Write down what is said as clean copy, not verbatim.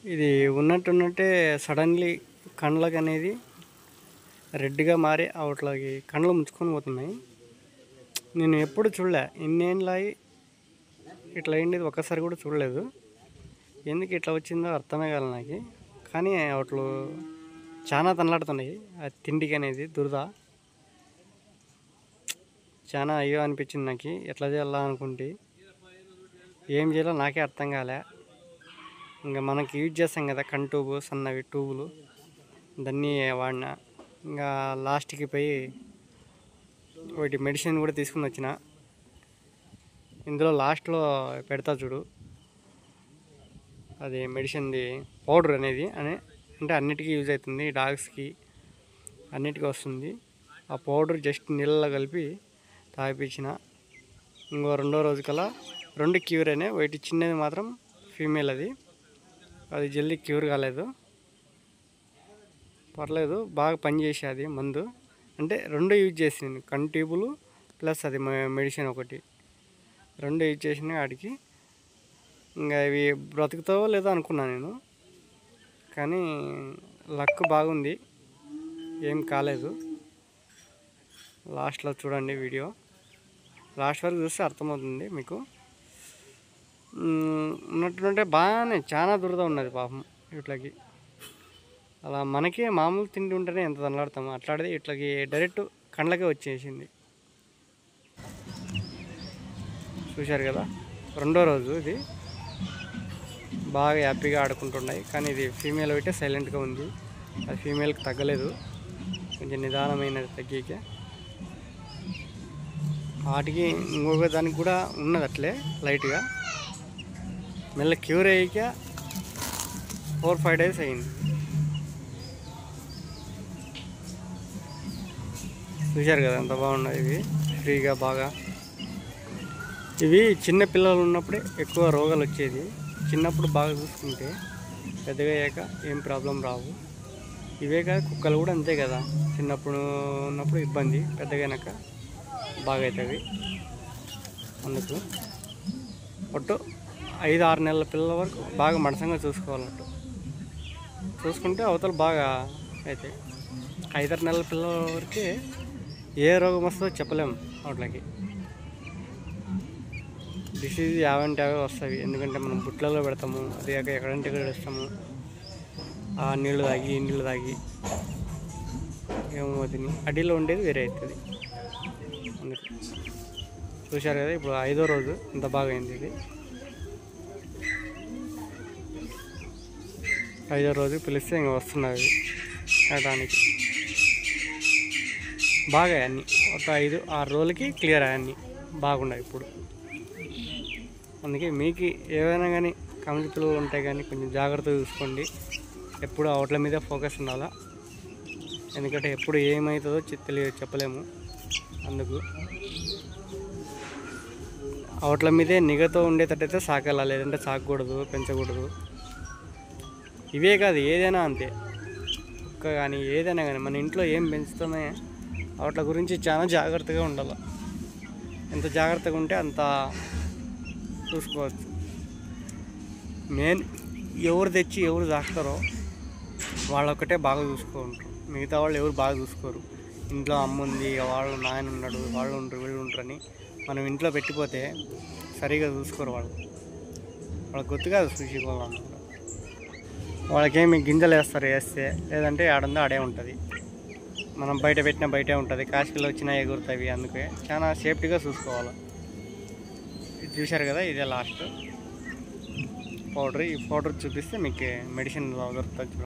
ఇది ఉన్నట్టున్నట్టే సడన్లీ కండ్లకి అనేది రెడ్గా మారి అవట్లకి కండ్లు ముంచుకొని పోతున్నాయి. నేను ఎప్పుడు చూడలే, ఇన్నేళ్ళయి ఇట్లా అయింది ఒక్కసారి కూడా చూడలేదు. ఎందుకు ఇట్లా వచ్చిందో అర్థమే కాదు నాకు. కానీ వాటిలో చాలా తనలాడుతున్నాయి. ఆ తిండికి అనేది దురద చాలా అయ్యో అనిపించింది నాకు. ఎట్లా చేయాలా అనుకుంటే ఏం చేయాలో నాకే అర్థం కాలే. ఇంకా మనకి యూజ్ చేస్తాం కదా కన్ ట్యూబ్, సన్నవి ట్యూబులు, దాన్ని వాడిన. ఇంకా లాస్ట్కి పోయి ఒకటి మెడిసిన్ కూడా తీసుకుని వచ్చిన. ఇందులో లాస్ట్లో పెడతా చూడు, అది మెడిసిన్ది పౌడర్ అనేది అంటే అన్నిటికీ యూజ్ అవుతుంది. డాగ్స్కి అన్నిటికీ వస్తుంది. ఆ పౌడర్ జస్ట్ నీళ్ళలో కలిపి తాగిపించిన. ఇంకో రెండో రోజు కల్లా 2 క్యూర్ అయినాయి. ఒకటి చిన్నది మాత్రం ఫీమేల్, అది జల్దీ క్యూర్ కాలేదు. పర్లేదు, బాగా పనిచేసేది మందు. అంటే 2 యూజ్ చేసింది, కన్ ట్యూబులు ప్లస్ అది మెడిసిన్ ఒకటి, 2 యూజ్ చేసిన వాటికి. ఇంకా ఇవి బ్రతుకుతావో లేదో అనుకున్నాను నేను, కానీ లక్ బాగుంది, ఏం కాలేదు. లాస్ట్లో చూడండి వీడియో, లాస్ట్ వరకు చూస్తే అర్థమవుతుంది మీకు. ఉన్నట్టుంటే బాగానే చాలా దురద ఉన్నది పాపం వీటికి. అలా మనకే మామూలు తిండి ఉంటేనే ఎంత తనలాడతాము, అట్లాడితే ఇట్లకి డైరెక్ట్ కండ్లకే వచ్చేసింది. చూశారు కదా, రెండో రోజు ఇది. బాగా హ్యాపీగా ఆడుకుంటున్నాయి. కానీ ఇది ఫీమేల్ అయితే సైలెంట్గా ఉంది. అది ఫీమేల్కి తగ్గలేదు, కొంచెం నిదానమైనది తగ్గికే. వాటికి ఇంకొక దానికి కూడా ఉన్నది అట్లే లైట్గా. మెల్ల క్యూర్ అయ్యాక 4-5 డేస్ అయింది. చూశారు కదా ఎంత బాగున్నాయి ఇవి, ఫ్రీగా బాగా. ఇవి చిన్న పిల్లలు ఉన్నప్పుడే ఎక్కువ రోగాలు వచ్చేది. చిన్నప్పుడు బాగా చూసుకుంటే పెద్దగా అయ్యాక ఏం ప్రాబ్లం రావు. ఇవే కాదు, కుక్కలు కూడా అంతే కదా, చిన్నప్పుడు ఉన్నప్పుడు ఇబ్బంది, పెద్దగా అయినాక బాగా అవుతుంది. అందుకు ఒట్టు 5-6 నెలల పిల్లల వరకు బాగా మనసంగా చూసుకోవాలన్నట్టు. చూసుకుంటే అవతల బాగా అవుతాయి. 5-6 నెలల పిల్లల వరకే ఏ రోగం వస్తుందో చెప్పలేము. వాటికి డిసీజ్ యావంటే అవే వస్తాయి. ఎందుకంటే మనం బుట్లలో పెడతాము, అది కాక ఎక్కడంటే ఎక్కడ వేస్తాము. ఆ నీళ్ళు తాగి ఈ నీళ్ళు తాగి ఏమవుతుంది, అడ్డీలో ఉండేది వేరే అవుతుంది. అందుకు చూశారు కదా, ఇప్పుడు 5వ రోజు ఎంత బాగా అయింది ఇది. 5వ రోజు పిలిస్తే ఇంకా వస్తున్నది ఆడడానికి. బాగా అన్నీ ఒక 5-6 రోజులకి క్లియర్ అయ్యాన్ని, బాగున్నాయి ఇప్పుడు. అందుకే మీకు ఏవైనా కానీ కమిటీ పిల్లలు ఉంటాయి కానీ కొంచెం జాగ్రత్తగా చూసుకోండి. ఎప్పుడు అవుట్ల మీద ఫోకస్ ఉండాలా, ఎందుకంటే ఎప్పుడు ఏమవుతుందో చెప్పలేము. అందుకు అవుట్ల మీదే నిఘతో ఉండేటట్టయితే సాకాల, లేదంటే సాకకూడదు, పెంచకూడదు. ఇవే కాదు, ఏదైనా అంతే. కుక్క కానీ ఏదైనా కానీ మన ఇంట్లో ఏం పెంచుతామే వాటి గురించి చాలా జాగ్రత్తగా ఉండాలి. ఎంత జాగ్రత్తగా ఉంటే అంత చూసుకోవచ్చు. మెయిన్ ఎవరు తెచ్చి ఎవరు దాస్తారో వాళ్ళొక్కటే బాగా చూసుకుంటారు, మిగతా వాళ్ళు ఎవరు బాగా చూసుకోరు. ఇంట్లో అమ్మ ఉంది, వాళ్ళు నాయన ఉన్నాడు, వాళ్ళు ఉంటారు, వీళ్ళు ఉంటారని మనం ఇంట్లో పెట్టిపోతే సరిగా చూసుకోరు. వాళ్ళకి గుర్తు కాదు చూసుకోవాలన్న. వాళ్ళకేమి గింజలు వేస్తే, లేదంటే ఆడుందో ఆడే ఉంటుంది. మనం బయట పెట్టినా బయటే ఉంటుంది, కాసుకలు వచ్చినా ఎగురుతాయి. అందుకే చాలా సేఫ్టీగా చూసుకోవాలి. ఇది చూశారు కదా, ఇదే లాస్ట్ పౌడర్. ఈ పౌడర్ చూపిస్తే మీకు మెడిసిన్ దొరుకుతుంది.